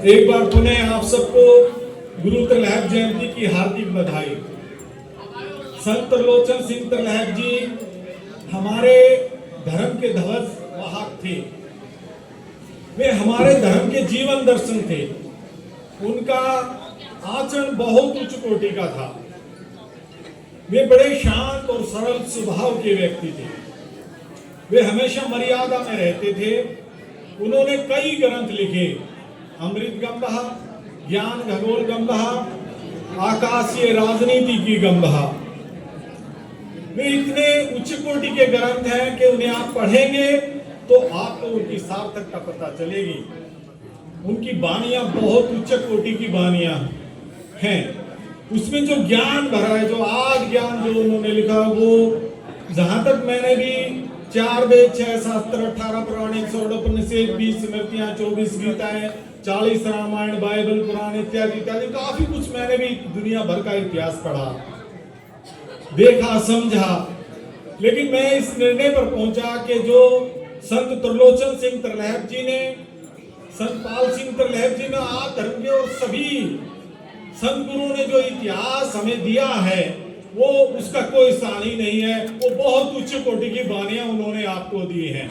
एक बार पुनः आप सबको गुरु त्रिलहब जयंती की हार्दिक बधाई। संत त्रिलोचन सिंह त्रिलहब जी हमारे धर्म के ध्वज वाहक थे। वे हमारे धर्म के जीवन दर्शन थे। उनका आचरण बहुत उच्च कोटि का था। वे बड़े शांत और सरल स्वभाव के व्यक्ति थे। वे हमेशा मर्यादा में रहते थे। उन्होंने कई ग्रंथ लिखे, अमृत गंधा, ज्ञान खगोल गंधा, आकाशीय राजनीति की गंधा। वे इतने उच्च कोटि के ग्रंथ हैं कि उन्हें आप पढ़ेंगे तो आपको उनकी सार्थकता पता चलेगी। उनकी वाणियां बहुत उच्च कोटि की वाणियां हैं। उसमें जो ज्ञान भरा है, जो आद ज्ञान जो उन्होंने लिखा, वो जहां तक मैंने भी 4 वेद, 6 शास्त्र, 18 पुराण, 108 उपनिषद, 20 स्मृतियां, 24 गीताएं, 40 रामायण, बाइबल, पुराण इत्यादि इत्यादि काफी कुछ मैंने भी दुनिया भर का इतिहास पढ़ा, देखा, समझा। लेकिन मैं इस निर्णय पर पहुंचा कि जो संत त्रिलोचन सिंह त्रिलहब जी ने, संत पाल सिंह त्रिलहब जी ने, आप धर्म के और सभी संत गुरुओं ने जो इतिहास हमें दिया है, वो उसका कोई सानी नहीं है। वो बहुत उच्च कोटि की वाणियां उन्होंने आपको दी हैं।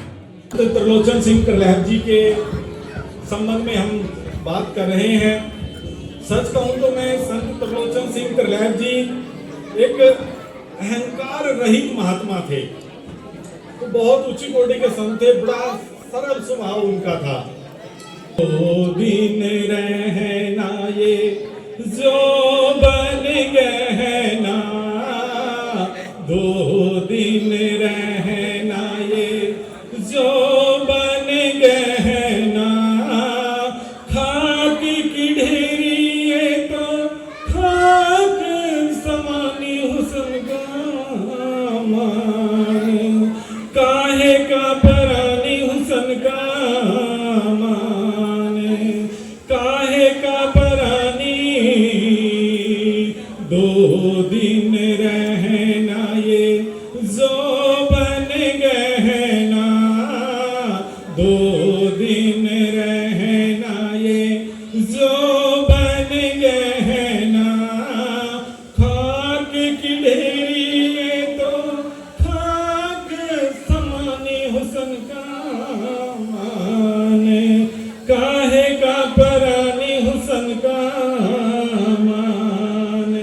तो त्रिलोचन सिंह त्रिलहब जी के संबंध में हम बात कर रहे हैं। सच कहूं तो मैं संत त्रिलोचन सिंह त्रिलहब जी एक अहंकार रहित महात्मा थे। तो बहुत उच्च कोटि के संत थे। बड़ा सरल स्वभाव उनका था। दो दिन रहना ये जो बन गहना, 2 दिन रहना ये जो बन गहना, खाक की ढेरी ये तो खाक समानी हुस्न का मान, काहे का परानी हुस्न का मान, काहे का परानी, 2 दिन रहना ये जो बन गहना, 2 दिन रहना ये जो बन गहना, खाक की ढेरी ये तो खाक समानी हुस्न का मान, काहे का परानी हुस्न का मान।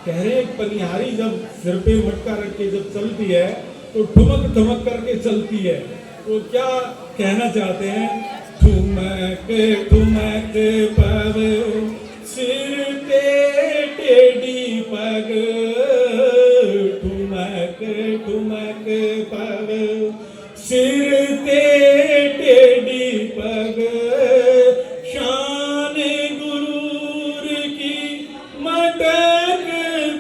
कह रहे एक पनिहारी जब सिर पे मटका रख के जब चलती है तो ठुमक ठुमक करके चलती है। तो क्या कहना चाहते हैं? ठुमक ठुमक पग सिर पे टेढ़ी पग, ठुमक ठुमक पग सिर पे टेढ़ी पग, शान गुरूर की मटक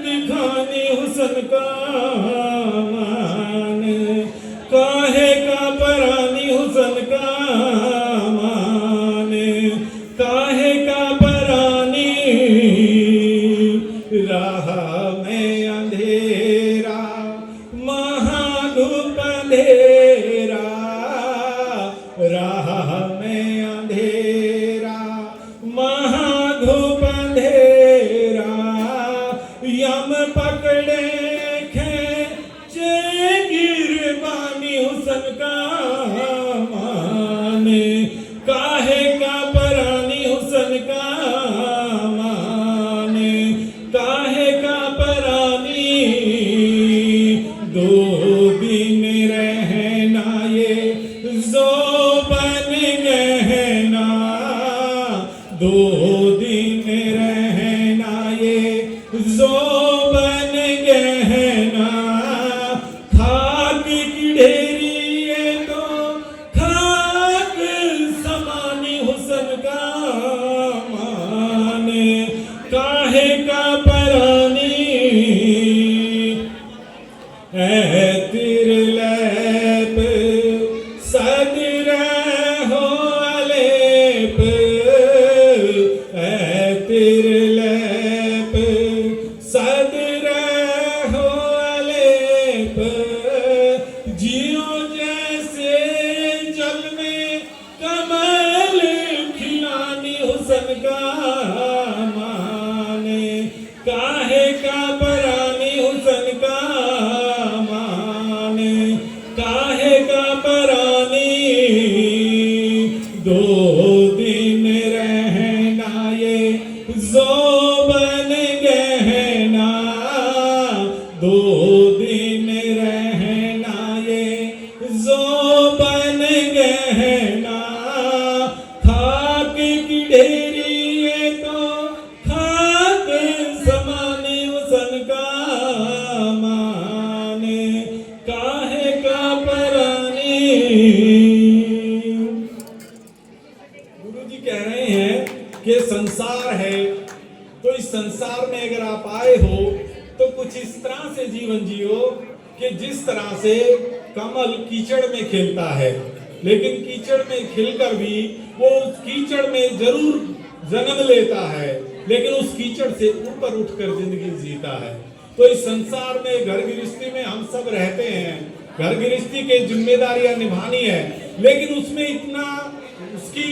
दिखानी हुस्न का मान, काहे का परानी हुस्न का मान, काहे का परानी, राह में अंधेरा महाधूप अंधेरा, राह में अंधेरा महाधूप अंधेरा, यम पकड़े खेचे गिरबानी हुस्न का मान, काहे का परानी हुस्न का मान, काहे का परानी, 2 दिन रहना ये जो बन गहना, 2 दिन रहना ये जो बन गहना, खाक की ढेरी ये तो खाक समानी हुस्न का मान, काहे का परानी, तिरलैप सद रहो अलेप, कहना, खाक की ढेरी ये तो खाक समाने वसन का माने, काहे का पराने। गुरु जी कह रहे हैं कि संसार है, तो इस संसार में अगर आप आए हो तो कुछ इस तरह से जीवन जियो कि जिस तरह से कमल कीचड़ में खिलता है, लेकिन कीचड़ में खिलकर भी वो उस कीचड़ में जरूर जन्म लेता है, लेकिन उस कीचड़ से ऊपर उठकर जिंदगी जीता है। तो इस संसार में घर गृहस्थी में हम सब रहते हैं, घर गृहस्थी की जिम्मेदारियां निभानी है, लेकिन उसमें इतना उसकी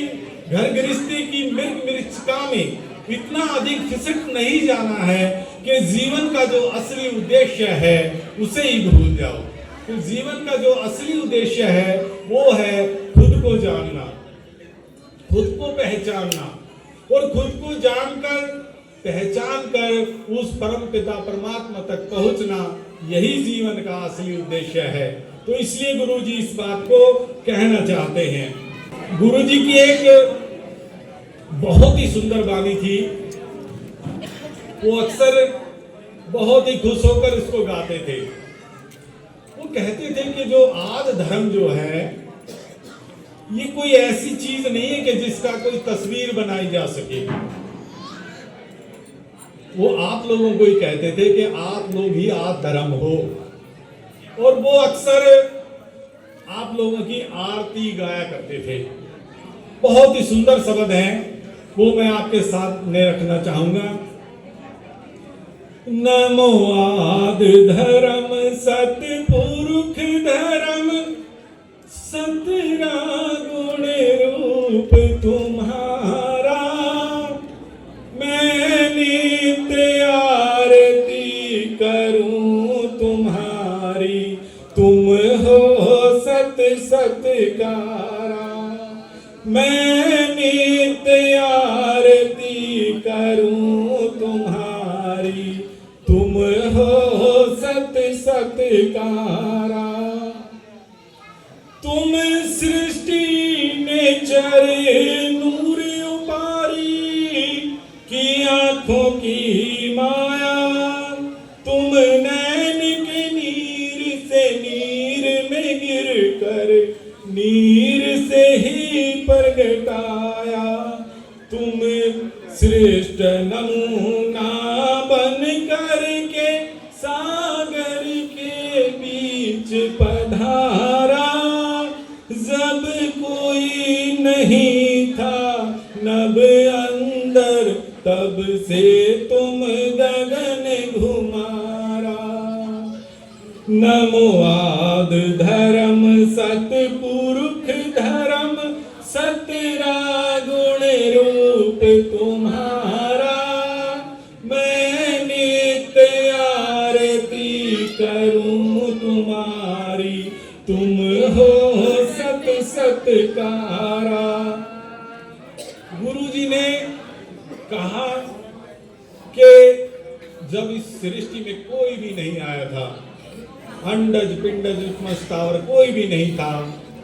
घर गृहस्थी की मृच्छका में इतना अधिक खिसक नहीं जाना है कि जीवन का जो असली उद्देश्य है उसे ही भूल जाओ। तो जीवन का जो असली उद्देश्य है वो है खुद को जानना, खुद को पहचानना, और खुद को जानकर पहचान कर उस परम पिता परमात्मा तक पहुंचना, यही जीवन का असली उद्देश्य है। तो इसलिए गुरु जी इस बात को कहना चाहते हैं। गुरु जी की एक बहुत ही सुंदर वाणी थी, वो अक्सर बहुत ही खुश होकर इसको गाते थे। वो कहते थे कि जो आद धर्म जो है ये कोई ऐसी चीज नहीं है कि जिसका कोई तस्वीर बनाई जा सके। वो आप लोगों को ही कहते थे कि आप लोग ही आद धर्म हो, और वो अक्सर आप लोगों की आरती गाया करते थे। बहुत ही सुंदर शब्द हैं, वो मैं आपके सामने रखना चाहूंगा। नमो आद धर्म सतपुरुष धर्म, सतरा गुण रूप तुम्हारा, मैं नित्य आरती करूं तुम्हारी, तुम हो सत सत्कारा। मैं नित्य आरती करूं तुम्हारी, तुम हो सत सत्कारा। तुम सृष्टि ने चरे नूर उपारी, की आंखों की माया, तुम नैन के नीर से नीर में गिर कर नीर से ही प्रगटाया। तुम श्रेष्ठ नमूना बन करके सागर के बीच पधारा, जब कोई नहीं था नभ अंदर, तब से तुम गगन घुमारा। नमो आद धर्म सतपुरुष धर्म, सतरा गुण रूप तुम्हारा, मैं नित्य आरती करूं तुम्हारी, तुम हो सत सत्कारा। गुरु जी ने कहा कि जब इस सृष्टि में कोई भी नहीं आया था, अंडज पिंडज स्थावर कोई भी नहीं था,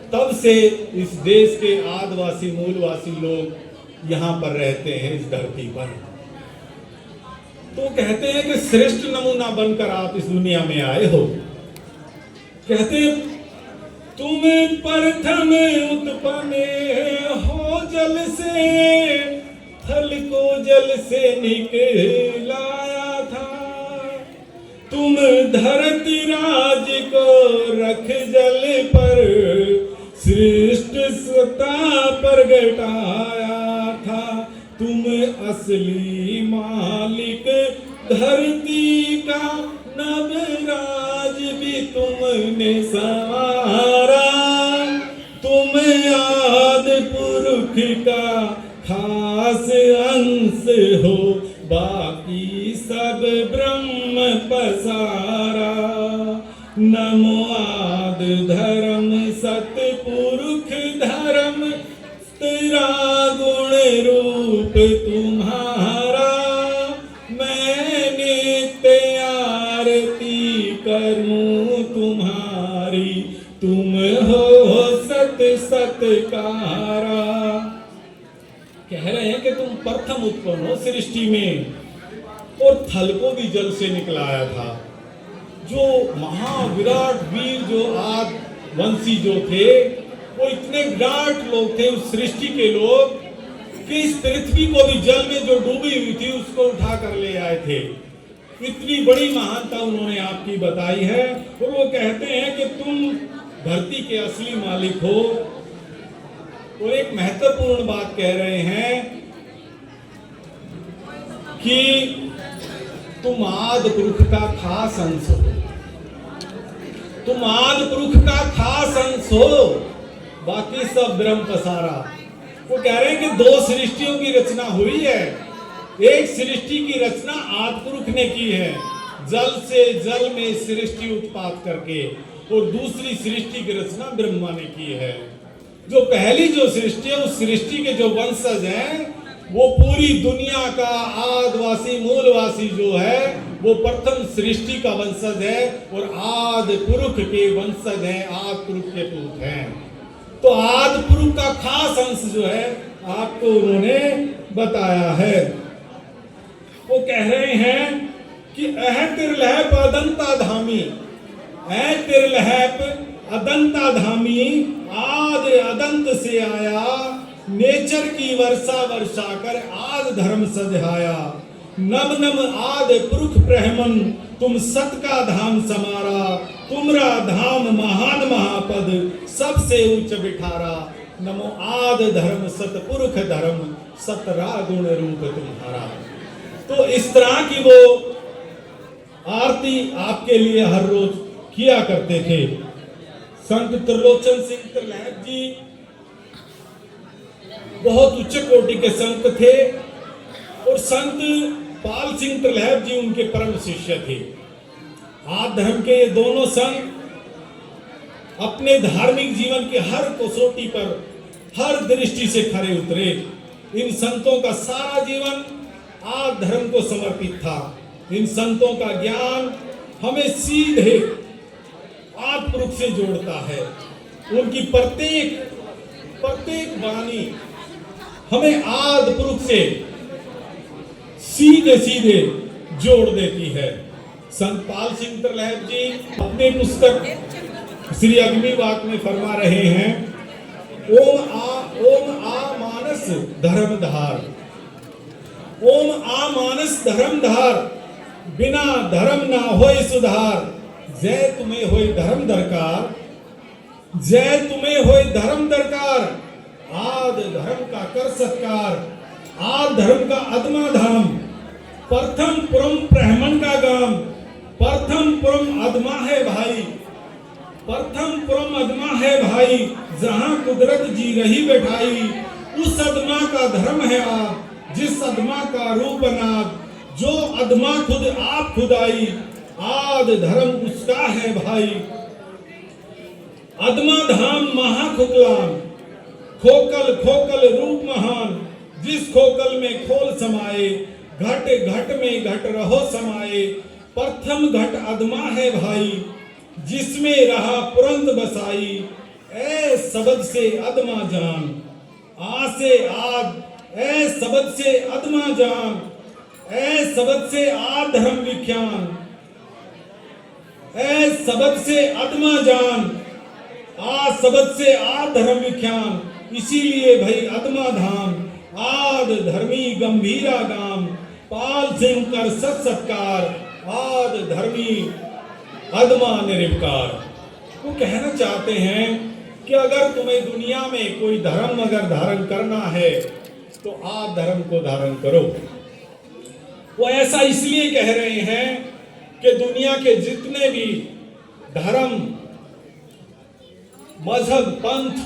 तब से इस देश के आदिवासी मूलवासी लोग यहाँ पर रहते हैं इस धरती पर। तो कहते हैं कि श्रेष्ठ नमूना बनकर आप इस दुनिया में आए हो। कहते तुम प्रथम उत्पन्न हो जल से, फल को जल से निकलाया था। तुम धरती राज को रख जल पर, सृष्ट सत्ता प्रगटाया था। तुम असली मालिक धरती का, नवराज भी तुमने संवारा। तुम आदि पुरुष का खास अंश हो, बाकी सब ब्रह्म पसारा। नमो आद धर्म सतपुरुष धर्म, तेरा गुण रूप तुम्हारा, मैं नित्य आरती करूं तुम्हारी, तुम हो सत सत्कारा। कह रहे हैं कि तुम प्रथम उत्पन्न हो सृष्टि में, और थल को भी जल से निकलाया था। जो महाविराट वीर जो आदि वंशी जो थे, वो इतने विराट लोग थे उस सृष्टि के लोग, कि इस पृथ्वी को भी जल में जो डूबी हुई थी उसको उठा कर ले आए थे। इतनी बड़ी महानता उन्होंने आपकी बताई है। और वो कहते हैं कि तुम धरती के असली मालिक हो। और एक महत्वपूर्ण बात कह रहे हैं कि तुम आदि पुरुष का खास अंश हो। तुम आदि पुरुष का खास अंश हो, बाकी सब ब्रह्म पसारा। वो कह रहे हैं कि दो सृष्टियों की रचना हुई है। एक सृष्टि की रचना आदि पुरुष ने की है, जल से जल में सृष्टि उत्पाद करके, और दूसरी सृष्टि की रचना ब्रह्मा ने की है। जो पहली जो सृष्टि है, उस सृष्टि के जो वंशज हैं, वो पूरी दुनिया का आदिवासी मूलवासी जो है, वो प्रथम सृष्टि का वंशज है, और आदि पुरुष के वंशज हैं, आदि पुरुष के पुरुष हैं। तो आदि पुरुष का खास अंश जो है आपको उन्होंने बताया है। वो कह रहे हैं कि अह तिर्लहप अदंता धामी, अह तिर्लहप अदंता धामी, आद अदंत से आया, नेचर की वर्षा वर्षा कर आद धर्म सजहाया। नम नम आद पुरुष प्रहमन, तुम सत का धाम समारा, तुमरा धाम महान महापद, सबसे उच्च बिठारा। नमो आद धर्म सतपुरुष धर्म, सतरा गुण रूप तुम्हारा। तो इस तरह की वो आरती आपके लिए हर रोज किया करते थे। संत त्रिलोचन सिंह त्रिलहट जी बहुत उच्च कोटि के संत थे, और संत पाल सिंह त्रिलहट जी उनके परम शिष्य थे। आदि धर्म के ये दोनों संत अपने धार्मिक जीवन के हर कसौटी पर, हर दृष्टि से खरे उतरे। इन संतों का सारा जीवन आदि धर्म को समर्पित था। इन संतों का ज्ञान हमें सीधे आदि पुरुष से जोड़ता है। उनकी प्रत्येक वाणी हमें आदि पुरुष से सीधे सीधे जोड़ देती है। संत पाल सिंह त्रिलहट जी अपने पुस्तक श्री अग्निवाक में फरमा रहे हैं, ओम आ मानस धर्मधार, ओम आ मानस धर्मधार, बिना धर्म ना होए सुधार। जय तुम्हें होए धर्म दरकार, जय तुम्हें होए धर्म दरकार। आद धर्म का कर सत्कार, आद धर्म का अदमा धाम, प्रथम पुरम ब्राह्मण का गाम। प्रथम पुरम अदमा है भाई, प्रथम पुरम अदमा है भाई, जहां कुदरत जी रही बैठाई। उस अदमा का धर्म है आप, जिस अदमा का रूप नाद, जो अदमा खुद आप खुदाई। आद धर्म उसका है भाई, अदमा धाम महाखुकलाम। खोकल खोकल रूप महान, जिस खोकल में खोल समाए। घट घट में घट रहो समाए, प्रथम घट अदमा है भाई, जिसमें रहा पुरंत बसाई। ए सबद से अदमा जान, आ से आद, ए सबद से अदमा जान, ए सबद से आद धर्म विख्यान। ए सबद से अदमा जान, आ सबद से आद धर्म विख्यान। इसीलिए भाई अदमा धाम, आद धर्मी गंभीरा गाम। पाल सिंह कर सत सत्कार, आद धर्मी अदमा निर्विकार। वो कहना चाहते हैं कि अगर तुम्हें दुनिया में कोई धर्म अगर धारण करना है, तो आद धर्म को धारण करो। वो ऐसा इसलिए कह रहे हैं कि दुनिया के जितने भी धर्म, मजहब, पंथ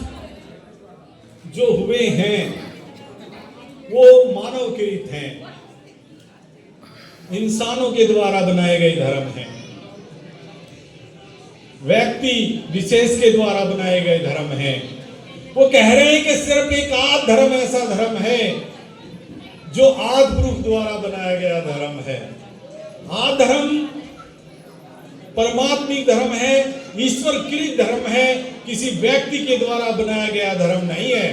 जो हुए हैं, वो मानव के हित हैं, इंसानों के द्वारा बनाए गए धर्म हैं, व्यक्ति विशेष के द्वारा बनाए गए धर्म हैं। वो कह रहे हैं कि सिर्फ एक आद धर्म ऐसा धर्म है जो आदि पुरुष द्वारा बनाया गया धर्म है। आद धर्म परमात्मिक धर्म है, ईश्वर कृत धर्म है, किसी व्यक्ति के द्वारा बनाया गया धर्म नहीं है।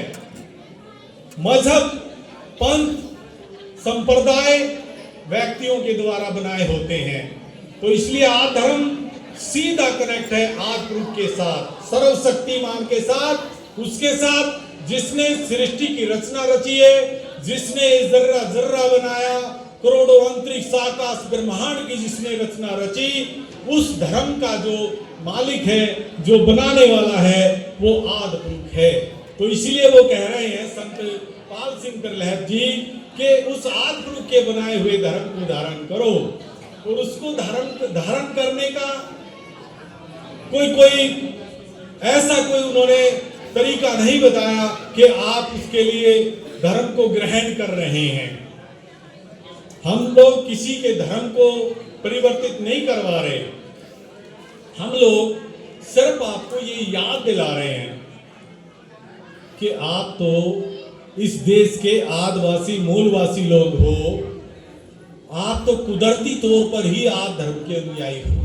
मजहब, पंथ, संप्रदाय व्यक्तियों के द्वारा बनाए होते हैं। तो इसलिए आद धर्म सीधा कनेक्ट है आद पुरुष के साथ, सर्वशक्तिमान के साथ, उसके साथ जिसने सृष्टि की रचना रची है, जिसने जर्रा जर्रा बनाया, करोड़ों अंतरिक्ष आकाश ब्रह्मांड की जिसने रचना रची, उस धर्म का जो मालिक है, जो बनाने वाला है, वो आद पुरुष है। तो इसलिए वो कह रहे हैं संत पाल सिंह तरलहट जी कि उस आद पुरुष के बनाए हुए धर्म को धारण करो। और उसको धारण करने का कोई ऐसा कोई उन्होंने तरीका नहीं बताया कि आप उसके लिए धर्म को ग्रहण कर रहे हैं। हम लोग किसी के धर्म को परिवर्तित नहीं करवा रहे, हम लोग सिर्फ आपको ये याद दिला रहे हैं कि आप तो इस देश के आदिवासी मूलवासी लोग हो, आप तो कुदरती तौर पर ही आप धर्म के अनुयायी हो।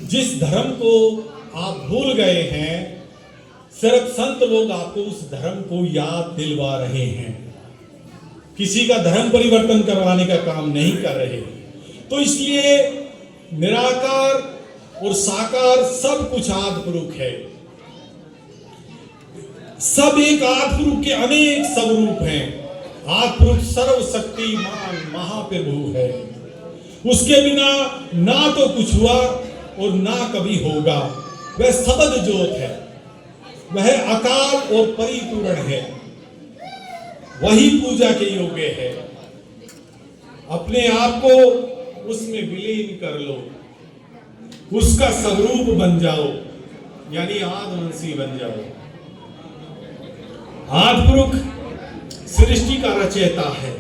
जिस धर्म को आप भूल गए हैं, सिर्फ संत लोग आपको उस धर्म को याद दिलवा रहे हैं, किसी का धर्म परिवर्तन करवाने का काम नहीं कर रहे। तो इसलिए निराकार और साकार सब कुछ आदि पुरुष है, सब एक आदि पुरुष के अनेक स्वरूप हैं। आदि पुरुष सर्वशक्तिमान महाप्रभु है, उसके बिना ना तो कुछ हुआ और ना कभी होगा। वह सबद ज्योत है, वह अकाल और परिपूर्ण है, वही पूजा के योग्य है। अपने आप को उसमें विलीन कर लो, उसका स्वरूप बन जाओ, यानी आदिवंशी बन जाओ। आदि पुरुष सृष्टि का रचयिता है,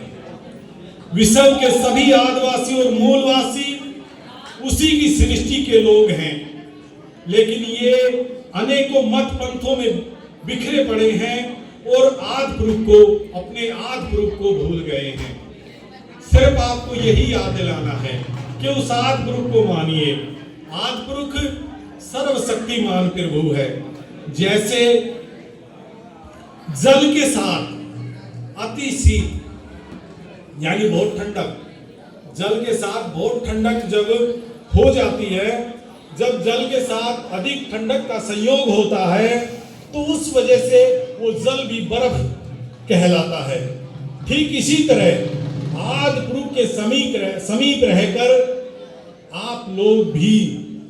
विश्व के सभी आदिवासी और मूलवासी उसी की सृष्टि के लोग हैं। लेकिन ये अनेकों मत पंथों में बिखरे पड़े हैं और आदि पुरुष को, अपने आदि पुरुष को भूल गए हैं। सिर्फ आपको यही याद दिलाना है कि उस आदि पुरुष को मानिए। आदि पुरुष सर्वशक्तिमान प्रभु है। जैसे जल के साथ अति शीत यानी बहुत ठंडक, जल के साथ बहुत ठंडक जब हो जाती है, जब जल के साथ अधिक ठंडक का संयोग होता है, तो उस वजह से वो जल भी बर्फ कहलाता है। ठीक इसी तरह आदि पुरुष के समीप रहकर आप लोग भी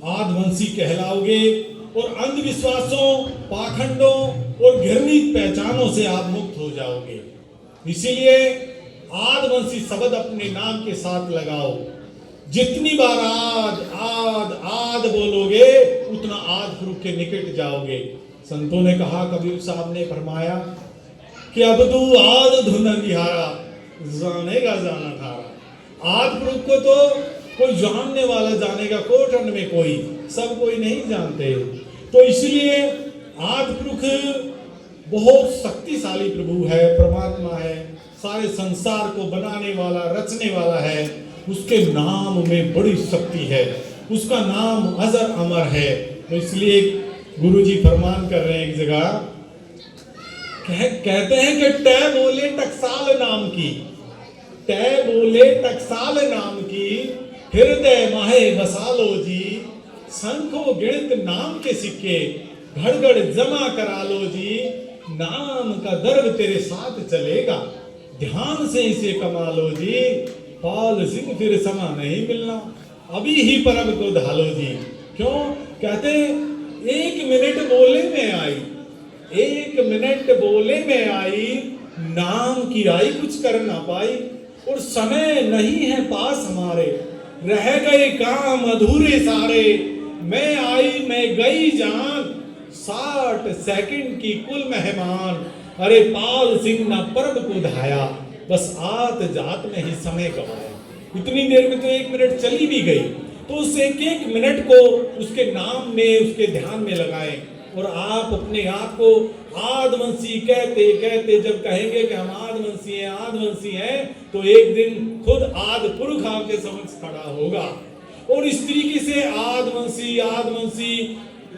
आदिवंशी कहलाओगे और अंधविश्वासों, पाखंडों और घृणित पहचानों से आप मुक्त हो जाओगे। इसीलिए आदिवंशी शब्द अपने नाम के साथ लगाओ। जितनी बार आद आद आद बोलोगे, उतना आदि पुरुष के निकट जाओगे। संतों ने कहा, कबीर साहब ने फरमाया कि अब तू आद धुन निहारा, जानेगा जाना थारा। आदि पुरुष को तो कोई जानने वाला जानेगा, कोटन में कोई, सब कोई नहीं जानते। तो इसलिए आदि पुरुष बहुत शक्तिशाली प्रभु है, परमात्मा है, सारे संसार को बनाने वाला, रचने वाला है। उसके नाम में बड़ी शक्ति है, उसका नाम अजर अमर है। तो इसलिए गुरुजी फरमान कर रहे हैं एक जगह, कहते हैं कि टै बोले टकसाल नाम की, टै बोले टकसाल नाम की, हृदय माहे बसालो जी। संखों गिणत नाम के सिक्के, घड़घड़ जमा करा लो जी। नाम का दर्द तेरे साथ चलेगा, ध्यान से इसे कमा लो जी। पाल सिंह फिर समा नहीं मिलना, अभी ही परब को ढालो जी। क्यों कहते, एक मिनट बोले में आई, एक मिनट बोले में आई, नाम की आई कुछ कर ना पाई। और समय नहीं है पास हमारे, रह गए काम अधूरे सारे। मैं आई मैं गई जान, 60 सेकंड की कुल मेहमान। अरे पाल सिंह ना परब को धाया, बस आत जात में ही समय गवाया। इतनी देर में तो 1 मिनट चली भी गई। तो उस एक एक मिनट को उसके नाम में, उसके ध्यान में लगाएं। और आप अपने आप को आदिवंशी कहते कहते जब कहेंगे कि हम आदिवंशी हैं, आदिवंशी हैं, तो एक दिन खुद आदि पुरुष आपके समक्ष खड़ा होगा। और इस तरीके से आदवंशी आदवंशी,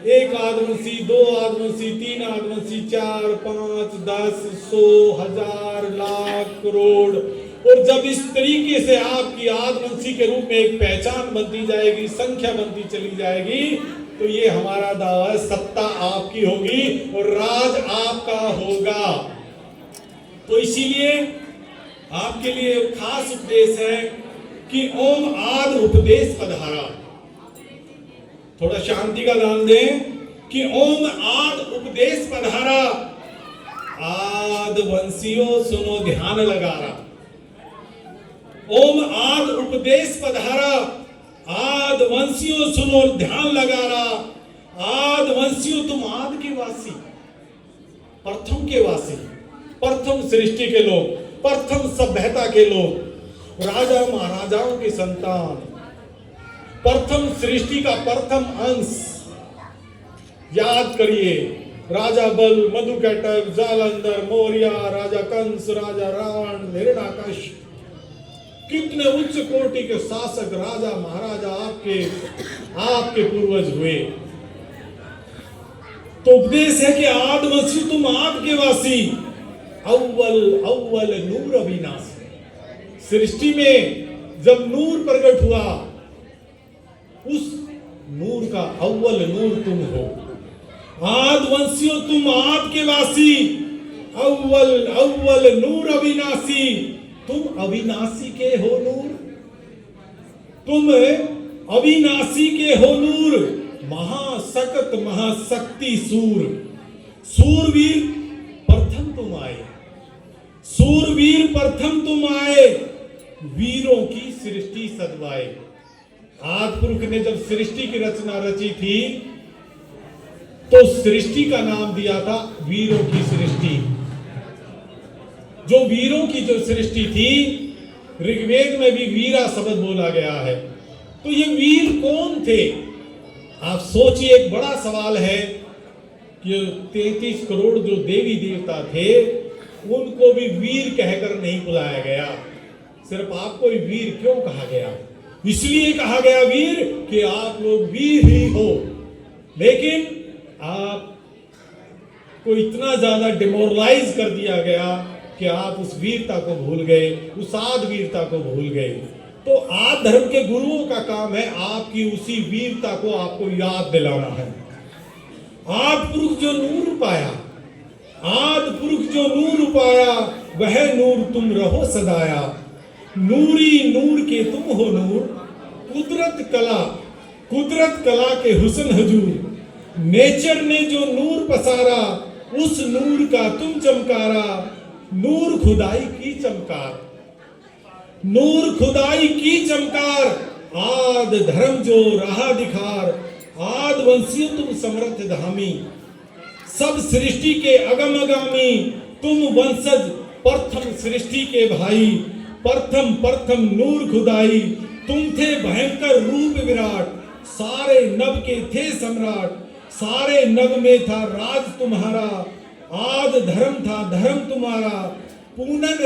एक आदवंशी, दो आदवंशी, तीन आदवंशी, 4, 5, 10, 100, 1000, लाख, करोड़। और जब इस तरीके से आपकी आदवंशी के रूप में एक पहचान बनती जाएगी, संख्या बनती चली जाएगी, तो ये हमारा दावा है, सत्ता आपकी होगी और राज आपका होगा। तो इसीलिए आपके लिए खास उपदेश है कि ओम आद उपदेश पधारा। थोड़ा शांति का दान दें कि ओम आद उपदेश पधारा, आद वंशियों सुनो ध्यान लगारा। ओम आद उपदेश पधारा, आद वंशियों सुनो ध्यान लगारा। आद वंशियों तुम आद के वासी, प्रथम के वासी, प्रथम सृष्टि के लोग, प्रथम सभ्यता के लोग, राजा महाराजाओं की संतान, प्रथम सृष्टि का प्रथम अंश। याद करिए, राजा बल, मधुकैटभ, जालंधर, मौर्य, राजा कंस, राजा रावण, हिरण्याकश, कितने उच्च कोटि के शासक राजा महाराजा आपके पूर्वज हुए। तो उपदेश है कि आदवंशी तुम आद के वासी, अव्वल अव्वल नूर अविनाशी। सृष्टि में जब नूर प्रकट हुआ, उस नूर का अव्वल नूर तुम हो। आदवंशियों तुम आद के वासी, अव्वल अव्वल नूर अविनाशी। तुम अविनाशी के हो नूर, तुम अविनाशी के हो नूर। महासकत महाशक्ति सूर, सूरवीर प्रथम तुम आए, सूरवीर प्रथम तुम आए, वीरों की सृष्टि सदवाए। आदि पुरुष ने जब सृष्टि की रचना रची थी तो सृष्टि का नाम दिया था वीरों की सृष्टि। जो वीरों की जो सृष्टि थी, ऋग्वेद में भी वीरा शब्द बोला गया है। तो ये वीर कौन थे? आप सोचिए, एक बड़ा सवाल है कि 33 करोड़ जो देवी देवता थे उनको भी वीर कहकर नहीं बुलाया गया। सिर्फ आपको वीर क्यों कहा गया? इसलिए कहा गया वीर कि आप लोग वीर ही हो। लेकिन आप को इतना ज्यादा डिमोरलाइज कर दिया गया कि आप उस वीरता को भूल गए, उस आद वीरता को भूल गए। तो आद धर्म के गुरुओं का काम है आपकी उसी वीरता को आपको याद दिलाना है। आद पुरुष जो नूर पाया, आद पुरुष जो नूर पाया, वह नूर तुम रहो सदाया। नूरी नूर के तुम हो नूर, कुदरत कला के हुस्न हजूर। नेचर ने जो नूर पसारा, उस नूर का तुम चमकारा। नूर खुदाई की चमकार, नूर खुदाई की चमकार। आद धर्म जो रहा दिखार, आद वंशी तुम समर्थ धामी। सब सृष्टि के अगम अगामी, तुम वंशज प्रथम सृष्टि के भाई। प्रथम प्रथम नूर खुदाई, तुम थे भयंकर रूप विराट। सारे नभ के थे सम्राट, सारे नभ में था राज तुम्हारा। आद धर्म था धर्म तुम्हारा, पूनन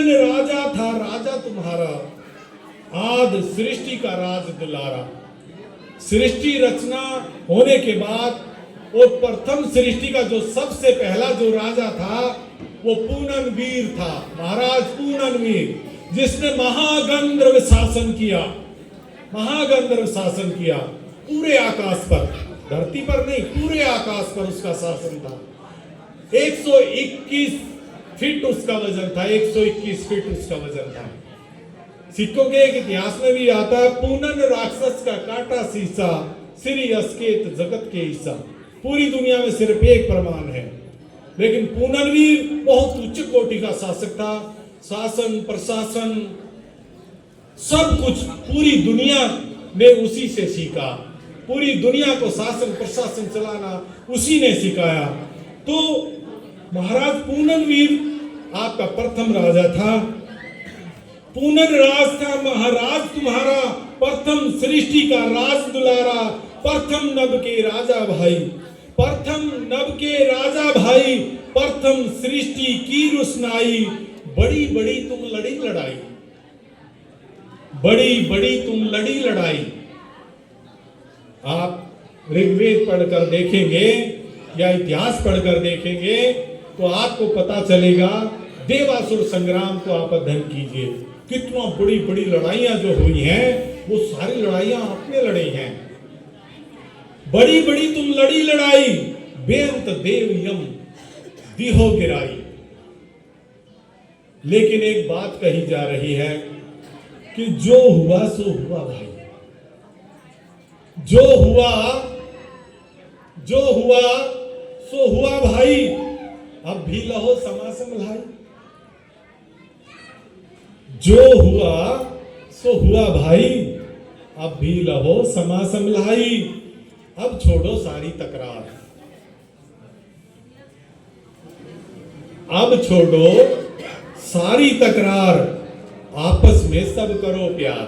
राजा था राजा तुम्हारा। आद सृष्टि का राज दुलारा। सृष्टि रचना होने के बाद और प्रथम सृष्टि का जो सबसे पहला जो राजा था वो पूनन वीर था, महाराज पूनन वीर, जिसने महागंधर्व शासन किया। महागंधर्व शासन किया पूरे आकाश पर, धरती पर नहीं, पूरे आकाश पर उसका शासन था। 121 फीट उसका वजन था, 121 फीट उसका वजन था। सिक्कों के एक इतिहास में भी आता है, पूनन राक्षस का काटा शीशा, श्री अस्केत जगत के ईसा। पूरी दुनिया में सिर्फ एक प्रमाण है, लेकिन पूननवीर बहुत उच्च कोटि का शासक था। शासन प्रशासन सब कुछ पूरी दुनिया ने उसी से सीखा। पूरी दुनिया को शासन प्रशासन चलाना उसी ने सिखाया। तो महाराज पूननवीर आपका प्रथम राजा था। पूनन राज था महाराज तुम्हारा, प्रथम सृष्टि का राज दुलारा। प्रथम नभ के राजा भाई, प्रथम नभ के राजा भाई। प्रथम सृष्टि की रुसनाई, बड़ी बड़ी तुम लड़ी लड़ाई। बड़ी बड़ी तुम लड़ी लड़ाई। आप ऋग्वेद पढ़कर देखेंगे या इतिहास पढ़कर देखेंगे तो आपको पता चलेगा। देवासुर संग्राम को आप अध्ययन कीजिए, कितना बड़ी बड़ी लड़ाइयां जो हुई हैं वो सारी लड़ाइयां आपने लड़ी हैं। बड़ी बड़ी तुम लड़ी लड़ाई, बेअंत देव यम दिहो गिराई। लेकिन एक बात कही जा रही है कि जो हुआ सो हुआ भाई, जो हुआ सो हुआ भाई। अब भी लहो समा संभलाई। जो हुआ सो हुआ भाई, अब भी लहो समा संभलाई। अब छोड़ो सारी तकरार, अब छोड़ो सारी तकरार, आपस में सब करो प्यार।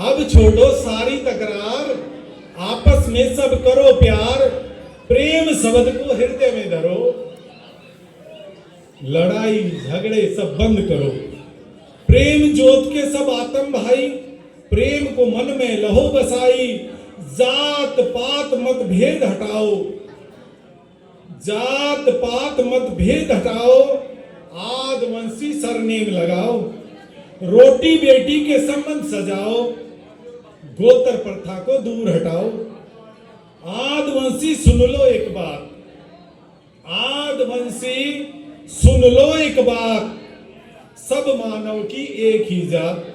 अब छोड़ो सारी तकरार, आपस में सब करो प्यार। प्रेम शब्द को हृदय में धरो, लड़ाई झगड़े सब बंद करो। प्रेम जोत के सब आत्म भाई, प्रेम को मन में लहो बसाई। जात पात मत भेद हटाओ, जात पात मत भेद हटाओ। आदिवंशी सरनेम लगाओ, रोटी बेटी के संबंध सजाओ। गोत्र प्रथा को दूर हटाओ। आदिवंशी सुन लो एक बात, आदिवंशी सुन लो एक बात। सब मानव की एक ही जात,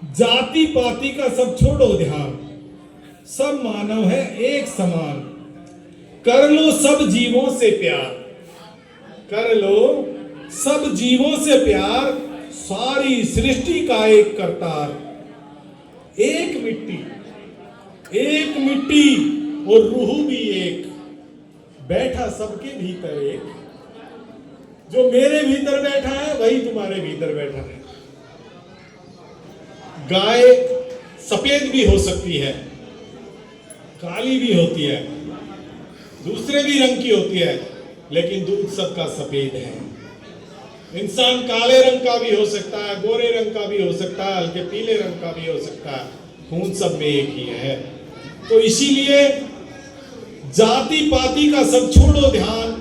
जाति पाति का सब छोड़ो ध्यान। सब मानव है एक समान, कर लो सब जीवों से प्यार। कर लो सब जीवों से प्यार, सारी सृष्टि का एक करतार। एक मिट्टी और रूह भी एक, बैठा सबके भीतर एक। जो मेरे भीतर बैठा है वही तुम्हारे भीतर बैठा है। गाय सफेद भी हो सकती है, काली भी होती है, दूसरे भी रंग की होती है, लेकिन दूध सबका सफेद है। इंसान काले रंग का भी हो सकता है, गोरे रंग का भी हो सकता है, हल्के पीले रंग का भी हो सकता है, खून सब में एक ही है। तो इसीलिए जाति पाति का सब छोड़ो ध्यान।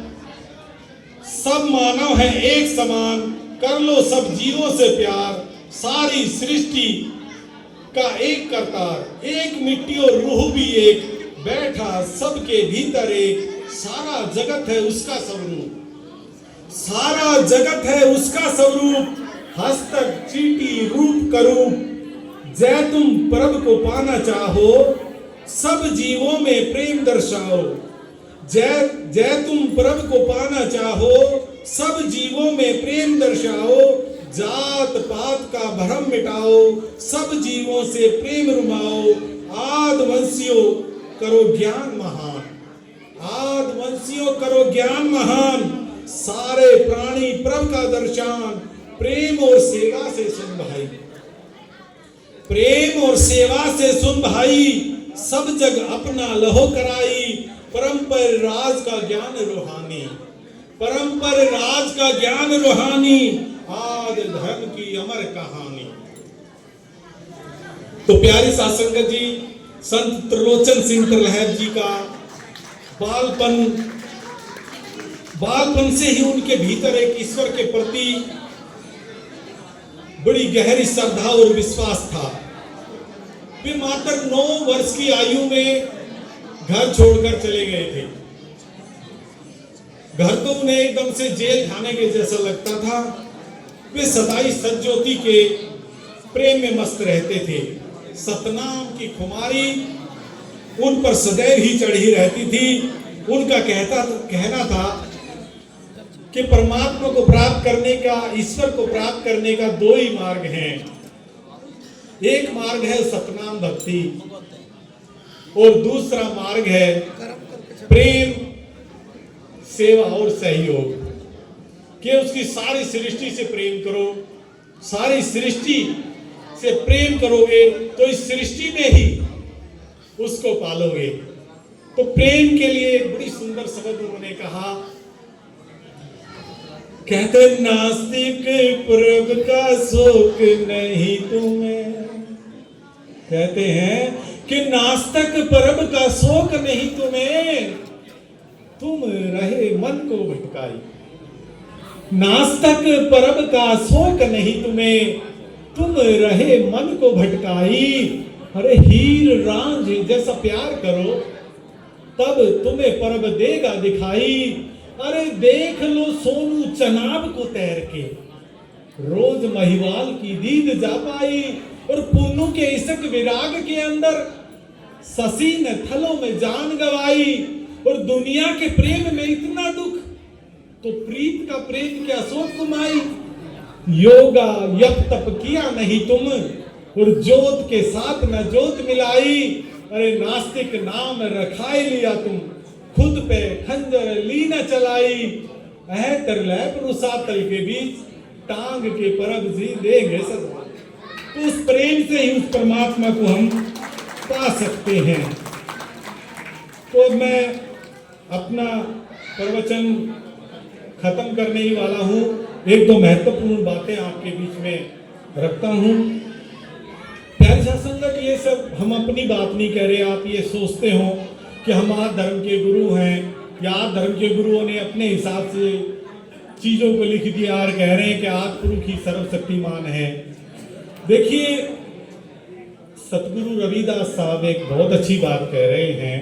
सब मानव है एक समान, कर लो सब जीवों से प्यार। सारी सृष्टि का एक करतार, एक मिट्टी और रूह भी एक, बैठा सबके भीतर एक। सारा जगत है उसका स्वरूप, सारा जगत है उसका स्वरूप। हस्तक चीटी रूप करूप, जय तुम प्रभु को पाना चाहो, सब जीवों में प्रेम दर्शाओ। जय जय तुम प्रभु को पाना चाहो, सब जीवों में प्रेम दर्शाओ। जात पात का भ्रम मिटाओ, सब जीवों से प्रेम रुमाओ। आदिवंशियों करो ज्ञान महान, आदिवंशियों करो ज्ञान महान। सारे प्राणी प्रभु का दर्शन, प्रेम और सेवा से सुन भाई, प्रेम और सेवा से सुन भाई। सब जग अपना लहो कराई, परंपर राज का ज्ञान रूहानी, परंपर राज का ज्ञान रूहानी। आदि धर्म की अमर कहानी। तो प्यारी साध संगत जी, संत त्रिलोचन सिंह त्रिलहर जी का बालपन से ही उनके भीतर एक ईश्वर के प्रति बड़ी गहरी श्रद्धा और विश्वास था। वे मात्र 9 वर्ष की आयु में घर छोड़कर चले गए थे। घर तो उन्हें एकदम से जेल खाने के जैसा लगता था। वे सदाई सज्जोति के प्रेम में मस्त रहते थे। सतनाम की खुमारी उन पर सदैव ही चढ़ी रहती थी। उनका कहना था कि परमात्मा को प्राप्त करने का, ईश्वर को प्राप्त करने का 2 ही मार्ग हैं। एक मार्ग है सतनाम भक्ति और दूसरा मार्ग है प्रेम, सेवा और सहयोग। कि उसकी सारी सृष्टि से प्रेम करो। सारी सृष्टि से प्रेम करोगे तो इस सृष्टि में ही उसको पालोगे। तो प्रेम के लिए एक बड़ी सुंदर शब्द उन्होंने कहा कहते नास्तिक प्रभ का शोक नहीं तुम्हें, कहते हैं कि नास्तिक प्रभ का शोक नहीं तुम्हें, तुम रहे मन को भटकाई। नास्तिक प्रभ का शोक नहीं तुम्हें, तुम रहे मन को भटकाई। अरे हीर रांझ जैसा प्यार करो, तब तुम्हें परब देगा दिखाई। अरे देख लो सोनू चनाब को तैर के, रोज महिवाल की दीद जा पाई। और पुन्नू के इशक विराग के अंदर शशि ने थलों में जान गवाई। और दुनिया के प्रेम में इतना दुख, तो प्रीत का प्रेम क्या शोक कुमाई। योगा यप तप किया नहीं तुम, और जोत के साथ न जोत मिलाई। अरे नास्तिक नाम रखाए लिया तुम, खुद पे खंजर ली न चलाई। तरलैप रुसातल के बीच टांग के परब जी देंगे सदा। तो उस प्रेम से ही उस परमात्मा को हम पा सकते हैं। तो मैं अपना प्रवचन खत्म करने ही वाला हूं। एक दो महत्वपूर्ण बातें आपके बीच में रखता हूं। प्यारे सत्संगत, ये सब हम अपनी बात नहीं कह रहे। आप ये सोचते हो कि हम आज धर्म के गुरु हैं, या आज धर्म के गुरुओं ने अपने हिसाब से चीजों को लिख दिया और कह रहे हैं कि आज पुरुष ही सर्वशक्तिमान है। देखिए, सतगुरु रविदास साहब एक बहुत अच्छी बात कह रहे हैं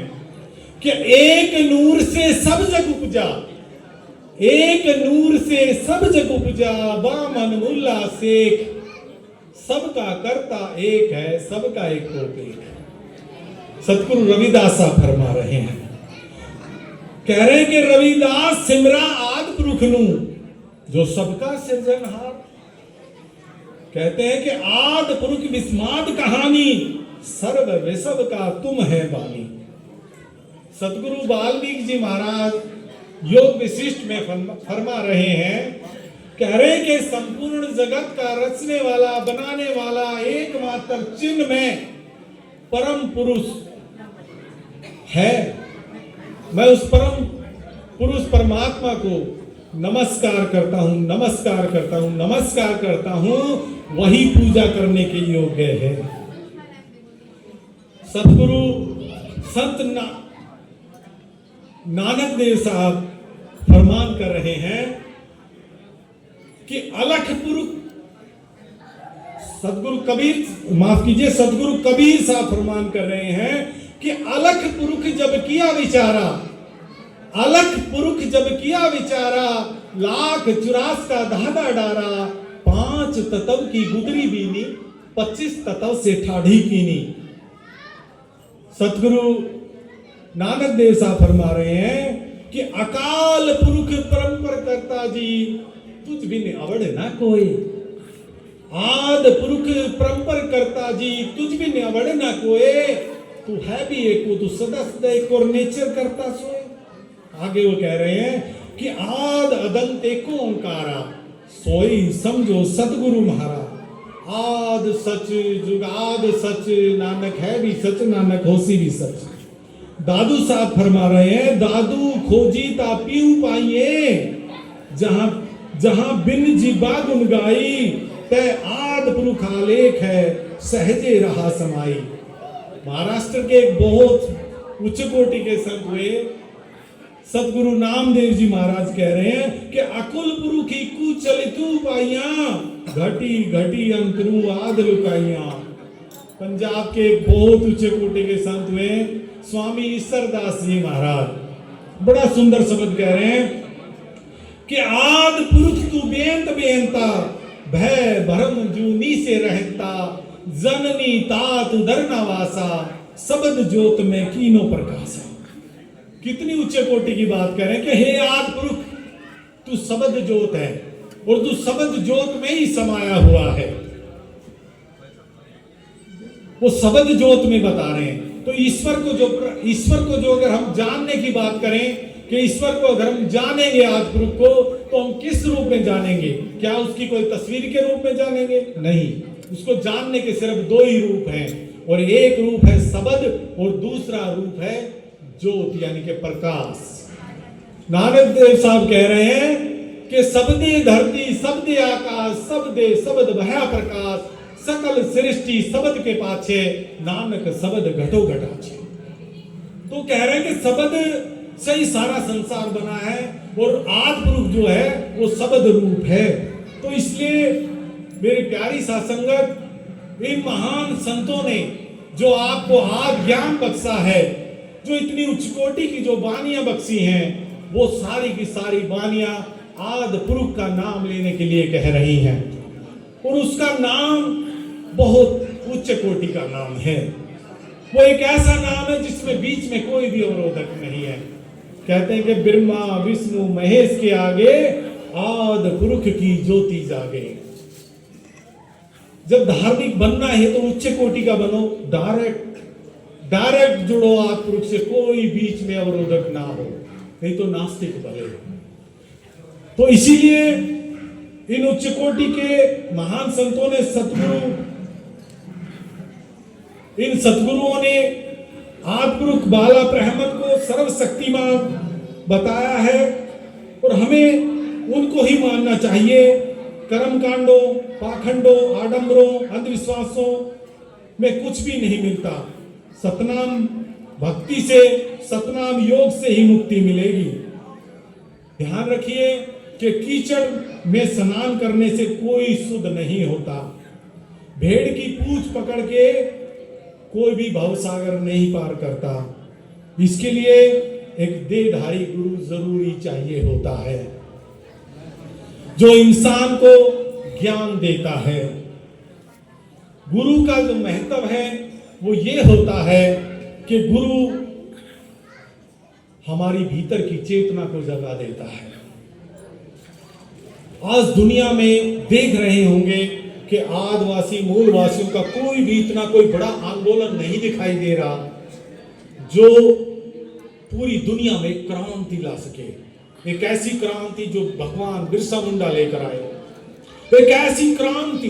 कि एक नूर से सब जग उपजा, एक नूर से सब जग उपजा, बामन मुल्ला शेख, सबका करता एक है, सबका एक कोट एक। सतगुरु रविदास साहब फरमा रहे हैं, कह रहे हैं कि रविदास सिमरा आद पुरुष नू जो सबका सृजनहार। कहते हैं कि आद पुरुष विस्माद कहानी, सर्व विसव का तुम है बानी। सतगुरु वाल्मीकि जी महाराज योग विशिष्ट में फरमा रहे हैं, कह रहे हैं कि संपूर्ण जगत का रचने वाला, बनाने वाला एकमात्र चिन्ह में परम पुरुष है। मैं उस परम पुरुष परमात्मा को नमस्कार करता हूं, नमस्कार करता हूं, नमस्कार करता हूं। वही पूजा करने के योग्य है। सतगुरु संत नानक देव साहब फरमान कर रहे हैं कि अलख पुरुष, सतगुरु कबीर, माफ कीजिए, सतगुरु कबीर साहब फरमान कर रहे हैं कि अलख पुरुष जब किया विचारा, अलख पुरुष जब किया विचारा, लाख चुरास का धागा डारा, 5 तत्व की गुदरी बीनी, 25 तत्व से ठाढ़ी कीनी। सतगुरु नानक देव साहब फरमा रहे हैं कि अकाल पुरुष परंपर करता जी, तुझ बिन अवड़ ना कोई। आद पुरुष परंपर करता जी, तुझ बिन अवड़ ना कोई। तू है भी एक, तू सदा सदा एक और नेचर करता सोए। आगे वो कह रहे हैं कि आद अदंत एको ओंकारा, सोई समझो सतगुरु महारा। आद सच जुगाद सच, नानक है भी सच, नानक होसी भी सच। दादू साहब फरमा रहे हैं, दादू खोजी ता पीऊ पाइए, जहां जहां बिन जीबा गुन गाई, तय आद पुरुष आलेख है, सहजे रहा समाई। महाराष्ट्र के एक बहुत उच्च कोटि के संत हुए सतगुरु नामदेव जी महाराज कह रहे हैं कि अकुल पुरुखी कु चलितु पाइया, घटी घटी अंतरू आद लुकाइया। पंजाब के एक बहुत उच्च कोटि के संत हुए स्वामी ईश्वरदास जी महाराज बड़ा सुंदर शब्द कह रहे हैं कि आद पुरुष तू बेंत बेंता, भय भरम जूनी से रहता, जननी तात उदरना वासा, सबद ज्योत में कीनो प्रकाशा। कितनी उच्च कोटि की बात करें कि हे आद पुरुष, तू सबद ज्योत है और तू सबद ज्योत में ही समाया हुआ है। वो सबद ज्योत में बता रहे हैं। तो ईश्वर को जो अगर हम जानने की बात करें कि ईश्वर को अगर हम जानेंगे आद पुरुष को, तो हम किस रूप में जानेंगे? क्या उसकी कोई तस्वीर के रूप में जानेंगे? नहीं, उसको जानने के सिर्फ 2 ही रूप हैं, और एक रूप है सबद और दूसरा रूप है ज्योत, यानी कि प्रकाश। नानक देव साहब कह रहे हैं कि सबदे धरती सबदे आकाश सबदे सबद भया प्रकाश सकल सृष्टि शब्द के पाछे नानक शब्द घटो घटाछे। तो कह रहे हैं कि शब्द से ही सारा संसार बना है और आदि पुरुष जो है वो शब्द रूप है। तो इसलिए मेरी प्यारी सासंगत, इन महान संतों ने जो आपको आद ज्ञान बख्शा है, जो इतनी उच्च कोटि की जो वानियां बख्शी हैं, वो सारी की सारी वानियां आद पुरुष का नाम लेने के लिए कह रही हैं। और उसका नाम बहुत उच्च कोटि का नाम है। वो एक ऐसा नाम है जिसमें बीच में कोई भी अवरोधक नहीं है। कहते हैं कि ब्रह्मा विष्णु महेश के आगे आद पुरुष की ज्योति जागे। जब धार्मिक बनना है तो उच्च कोटि का बनो, डायरेक्ट जुड़ो आद पुरुष से, कोई बीच में अवरोधक ना हो, नहीं तो नास्तिक बने। तो इसीलिए इन उच्च कोटि के महान संतों ने इन सतगुरुओं ने आदपुरुष बाला ब्रह्मन को सर्वशक्तिमान बताया है और हमें उनको ही मानना चाहिए। कर्म कांडों, पाखंडों, आडंबरों, अंधविश्वासों में कुछ भी नहीं मिलता। सतनाम भक्ति से, सतनाम योग से ही मुक्ति मिलेगी। ध्यान रखिए कि कीचड़ में स्नान करने से कोई शुद्ध नहीं होता। भेड़ की पूंछ पकड़ के कोई भी भवसागर नहीं पार करता। इसके लिए एक देहधारी गुरु जरूरी चाहिए होता है, जो इंसान को ज्ञान देता है। गुरु का जो महत्व है वो ये होता है कि गुरु हमारी भीतर की चेतना को जगा देता है। आज दुनिया में देख रहे होंगे कि आदिवासी मूलवासियों का कोई भी इतना कोई बड़ा आंदोलन नहीं दिखाई दे रहा जो पूरी दुनिया में क्रांति ला सके। एक ऐसी क्रांति जो भगवान बिरसा मुंडा लेकर आए, एक ऐसी क्रांति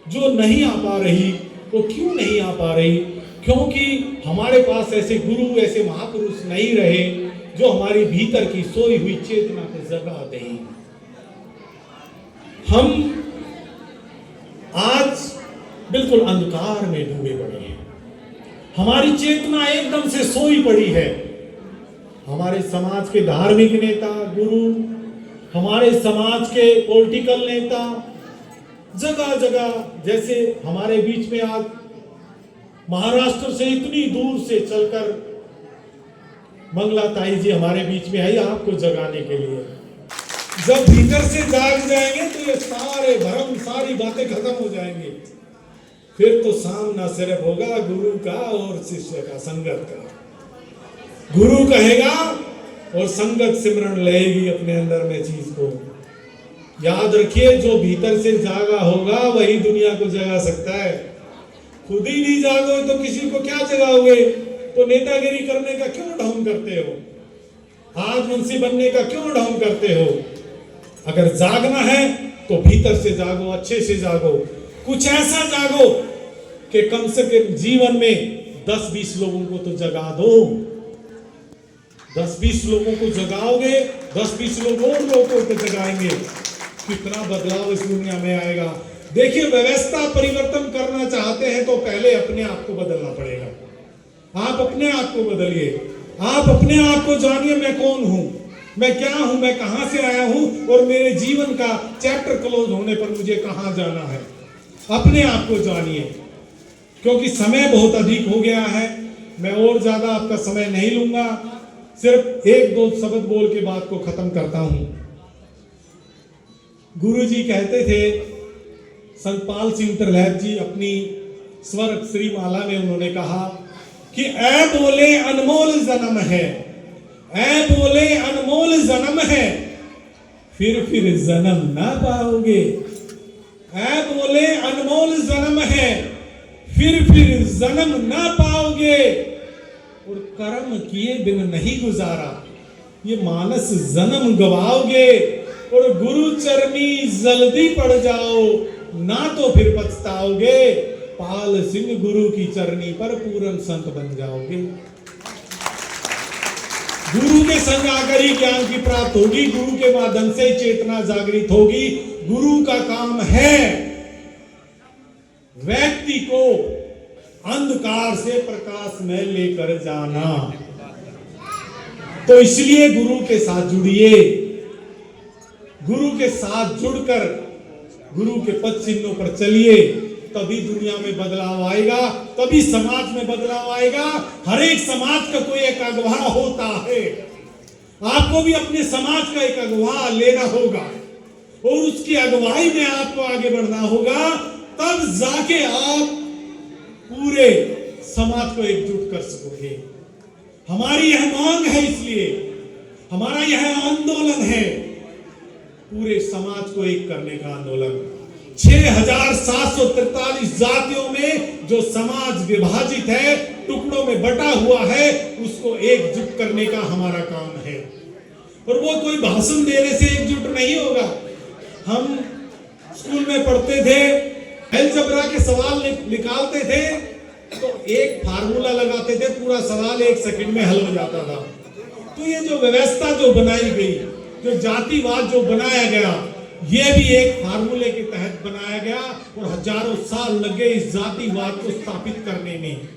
जो नहीं आ पा रही। वो क्यों नहीं आ पा रही? क्योंकि हमारे पास ऐसे गुरु, ऐसे महापुरुष नहीं रहे जो हमारी भीतर की सोई हुई चेतना को जगा दें। हम आज बिल्कुल अंधकार में डूबे पड़े हैं। हमारी चेतना एकदम से सोई पड़ी है। हमारे समाज के धार्मिक नेता, गुरु, हमारे समाज के पॉलिटिकल नेता जगह जगह, जैसे हमारे बीच में आज महाराष्ट्र से इतनी दूर से चलकर मंगला ताई जी हमारे बीच में आई आपको जगाने के लिए। जब भीतर से जाग जाएंगे तो ये सारे भ्रम, सारी बातें खत्म हो जाएंगी। फिर तो सामना सिर्फ होगा गुरु का और शिष्य का, संगत का। गुरु कहेगा और संगत सिमरन लेगी अपने अंदर में चीज को। याद रखिए, जो भीतर से जागा होगा वही दुनिया को जगा सकता है। खुद ही नहीं जागोगे तो किसी को क्या जगाओगे? तो नेतागिरी करने का क्यों ढोंग करते हो? आज मुंशी बनने का क्यों ढोंग करते हो? अगर जागना है तो भीतर से जागो, अच्छे से जागो, कुछ ऐसा जागो कि कम से कम जीवन में 10-20 लोगों को तो जगा दो। 10-20 लोगों को जगाओगे, 10-20 लोगों को जगाएंगे, कितना बदलाव इस दुनिया में आएगा। देखिए, व्यवस्था परिवर्तन करना चाहते हैं तो पहले अपने आप को बदलना पड़ेगा। आप अपने आप को बदलिए, आप अपने आप को जानिए, मैं कौन हूं, मैं क्या हूं, मैं कहां से आया हूं और मेरे जीवन का चैप्टर क्लोज होने पर मुझे कहां जाना है। अपने आप को जानिए, क्योंकि समय बहुत अधिक हो गया है। मैं और ज्यादा आपका समय नहीं लूंगा, सिर्फ 1-2 शब्द बोल के बात को खत्म करता हूं। गुरु जी कहते थे, संत पाल सिंह तरलहट जी अपनी स्वर श्रीमाला में उन्होंने कहा कि ऐ बोले अनमोल जन्म है, ऐ बोले अनमोल जन्म है, फिर जन्म ना पाओगे। ऐ बोले अनमोल जन्म है, फिर जन्म ना पाओगे। और कर्म किए बिन नहीं गुजारा, ये मानस जन्म गवाओगे। और गुरु चरनी जल्दी पड़ जाओ, ना तो फिर पछताओगे। पाल सिंह गुरु की चरनी पर पूर्ण संत बन जाओगे। गुरु के संग आकर ही ज्ञान की प्राप्त होगी, गुरु के माध्यम से चेतना जागृत होगी। गुरु का काम है व्यक्ति को अंधकार से प्रकाश में लेकर जाना। तो इसलिए गुरु के साथ जुड़िए, गुरु के साथ जुड़कर गुरु के पद चिन्हों पर चलिए, तभी दुनिया में बदलाव आएगा, तभी समाज में बदलाव आएगा। हर एक समाज का कोई एक अगुवा होता है, आपको भी अपने समाज का एक अगुवा लेना होगा और उसकी अगुवाई में आपको आगे बढ़ना होगा, तब जाके आप पूरे समाज को एकजुट कर सकोगे। हमारी यह मांग है, इसलिए हमारा यह आंदोलन है, पूरे समाज को एक करने का आंदोलन। 6743 जातियों में जो समाज विभाजित है, टुकड़ों में बटा हुआ है, उसको एकजुट करने का हमारा काम है। और वो कोई भाषण देने से एकजुट नहीं होगा। हम स्कूल में पढ़ते थे, अलजेब्रा के सवाल निकालते थे तो एक फार्मूला लगाते थे, पूरा सवाल 1 सेकंड में हल हो जाता था। तो ये जो व्यवस्था जो बनाई गई, जो जातिवाद जो बनाया गया, ये भी एक फार्मूले के तहत बनाया गया और हजारों साल लगे इस जातिवाद को स्थापित करने में।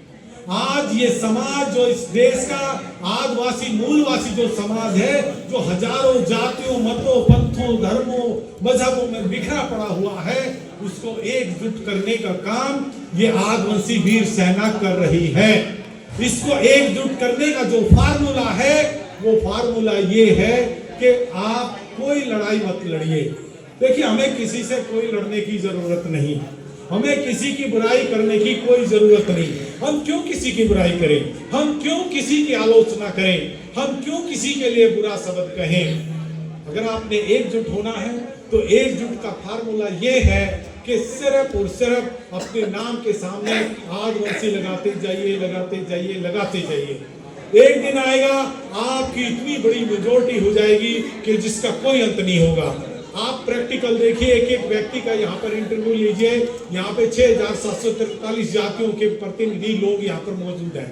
आज ये समाज जो इस देश का आदिवासी मूलवासी जो समाज है, जो हजारों जातियों, मतों, पंथों, धर्मों, मजहबों में बिखरा पड़ा हुआ है, उसको एकजुट करने का काम ये आदिवासी वीर सेना कर रही है। इसको एकजुट करने का जो फार्मूला है, वो फार्मूला ये है कि आप कोई लड़ाई मत लड़िए। देखिए, हमें किसी से कोई लड़ने की जरूरत नहीं, हमें किसी की बुराई करने की कोई जरूरत नहीं। हम क्यों किसी की बुराई करें, हम क्यों किसी की आलोचना करें, हम क्यों किसी के लिए बुरा शब्द कहें। अगर आपने एकजुट होना है तो एकजुट का फार्मूला ये है कि सिर्फ और सिर्फ अपने नाम के सामने आदिवासी लगाते जाइए, लगाते जाइए, लगाते जाइए। एक दिन आएगा आपकी इतनी बड़ी मेजॉरिटी हो जाएगी कि जिसका कोई अंत नहीं होगा। आप प्रैक्टिकल देखिए, एक एक व्यक्ति का यहाँ पर इंटरव्यू लीजिए। यहाँ पे 6743 जातियों के प्रतिनिधि लोग यहाँ पर मौजूद हैं,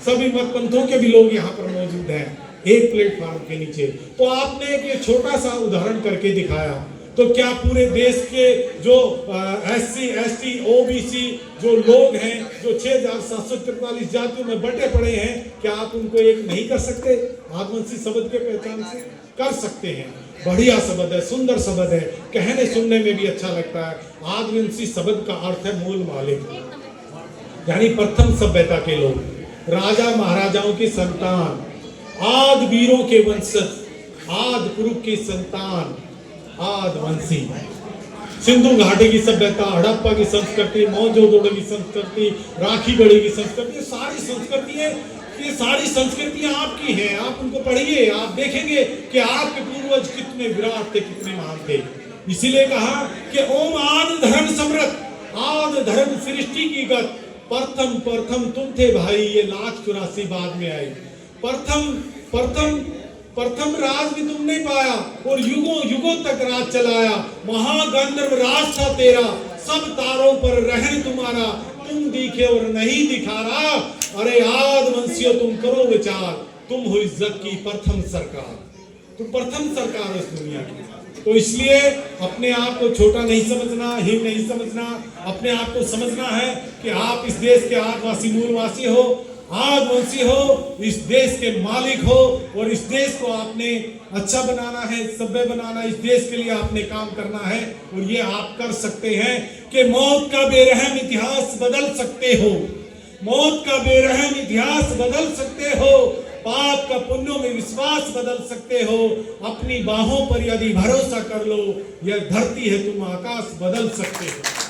सभी मत पंथों के भी लोग यहाँ पर मौजूद हैं एक प्लेटफॉर्म के नीचे। तो आपने एक छोटा सा उदाहरण करके दिखाया, तो क्या पूरे देश के जो SC, ST, OBC जो लोग हैं, जो 6743 जातियों में बटे पड़े हैं, क्या आप उनको एक नहीं कर सकते? आदिवासी शब्द के पहचान से कर सकते हैं। बढ़िया शब्द है, सुंदर शब्द है, कहने सुनने में भी अच्छा लगता है। आदिवासी शब्द का अर्थ है मूल मालिक, यानी प्रथम सभ्यता के लोग, राजा महाराजाओं की संतान, आदि वीरों के वंशज, आदि पुरुष की संतान, आदिवासी। सिंधु घाटी की सभ्यता, हड़प्पा की संस्कृति, मोहनजोदड़ो की संस्कृति, राखीगढ़ी की संस्कृति, सारी संस्कृतियां, ये सारी संस्कृतियां आपकी हैं। आप उनको पढ़िए, आप देखेंगे कि आपके पूर्वज कितने विराट थे, कितने महान थे। इसीलिए कहा कि ओम आदि धर्म समृत, आदि धर्म सृष्टि की गत, प्रथम प्रथम तुम थे भाई, ये 1,84 बाद में आई। प्रथम राज भी तुमने पाया और युगों युगों तक राज चलाया। महागंधर्व राज था तेरा, सब तारों पर रहन तुम्हारा, तुम दिखे और नहीं दिखा रहा। अरे आदिवंशियों, तुम करो विचार, तुम हो इज्जत की प्रथम सरकार, तुम प्रथम सरकार हो इस दुनिया की। तो इसलिए अपने आप को छोटा नहीं समझना, हीन नहीं समझना, अपने आप को समझना है कि आप इस देश के आदिवासी मूलवासी हो, आदिवासी हो, इस देश के मालिक हो, और इस देश को आपने अच्छा बनाना है, सभ्य बनाना, इस देश के लिए आपने काम करना है। और ये आप कर सकते हैं कि मौत का बेरहम इतिहास बदल सकते हो, मौत का बेरहम इतिहास बदल सकते हो, पाप का पुण्यों में विश्वास बदल सकते हो। अपनी बाहों पर यदि भरोसा कर लो, यह धरती है, तुम आकाश बदल सकते हो।